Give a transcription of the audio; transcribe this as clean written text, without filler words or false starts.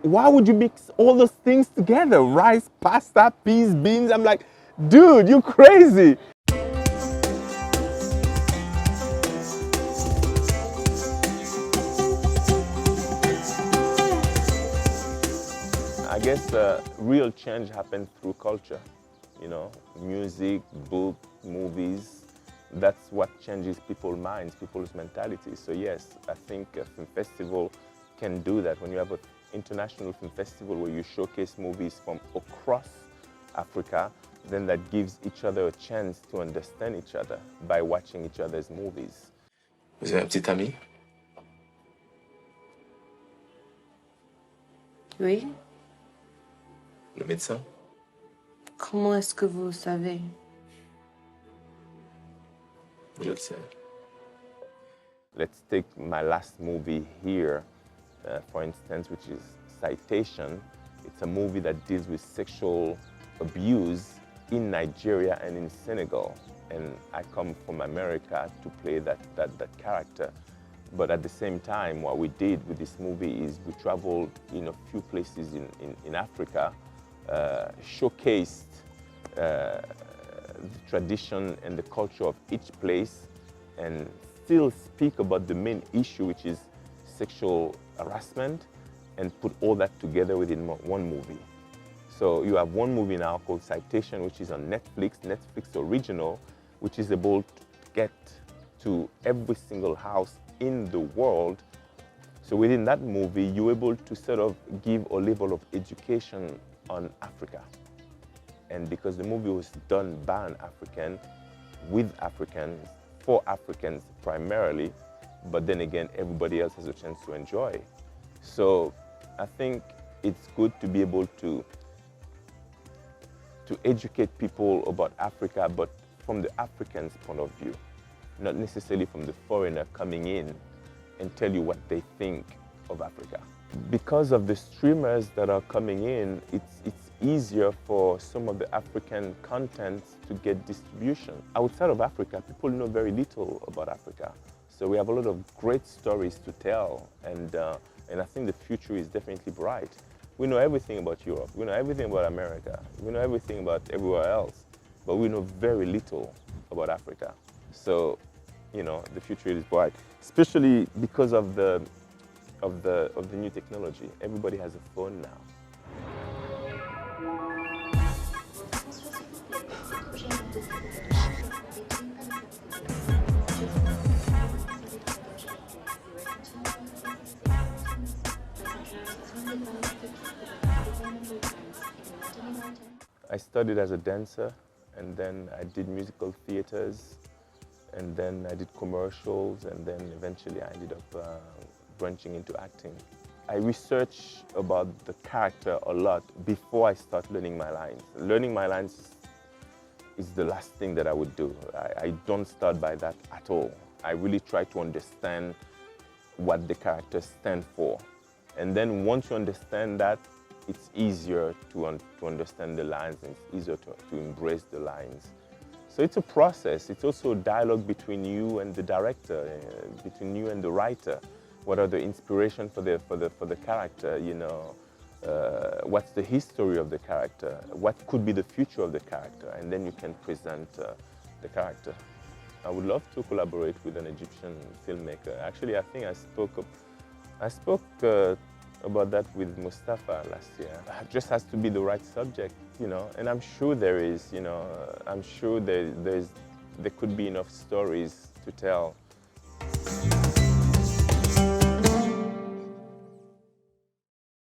why would you mix all those things together? Rice, pasta, peas, beans. I'm like, dude, you're crazy. I guess real change happens through culture, music, book, movies. That's what changes people's minds, people's mentalities. So yes, I think a film festival can do that. When you have an international film festival where you showcase movies from across Africa, then that gives each other a chance to understand each other by watching each other's movies. Vous avez un petit ami? Oui. Le médecin? Comment est-ce que vous savez? Je le sais. Let's take my last movie here, for instance, which is Citation. It's a movie that deals with sexual abuse in Nigeria and in Senegal. And I come from America to play that character. But at the same time, what we did with this movie is we traveled in a few places in Africa, showcased the tradition and the culture of each place, and still speak about the main issue, which is sexual harassment, and put all that together within one movie. So you have one movie now called Citation, which is on Netflix original, which is able to get to every single house in the world. So within that movie, you're able to sort of give a level of education on Africa. And because the movie was done by an African, with Africans, for Africans primarily, but then again, everybody else has a chance to enjoy. So I think it's good to be able to educate people about Africa, but from the African's point of view, not necessarily from the foreigner coming in and tell you what they think of Africa. Because of the streamers that are coming in, it's easier for some of the African content to get distribution. Outside of Africa, people know very little about Africa. So we have a lot of great stories to tell, and I think the future is definitely bright. We know everything about Europe, we know everything about America, we know everything about everywhere else, but we know very little about Africa. So, the future is bright, especially because of the new technology. Everybody has a phone now. I studied as a dancer, and then I did musical theaters, and then I did commercials, and then eventually I ended up branching into acting. I research about the character a lot before I start learning my lines. Learning my lines is the last thing that I would do. I don't start by that at all. I really try to understand what the character stands for. And then once you understand that, it's easier to understand the lines, and it's easier to embrace the lines. So it's a process. It's also a dialogue between you and the director, between you and the writer. What are the inspiration for the character? What's the history of the character? What could be the future of the character? And then you can present the character. I would love to collaborate with an Egyptian filmmaker. Actually, I think I spoke about that with Mustafa last year. It just has to be the right subject, and I'm sure there is, I'm sure there could be enough stories to tell.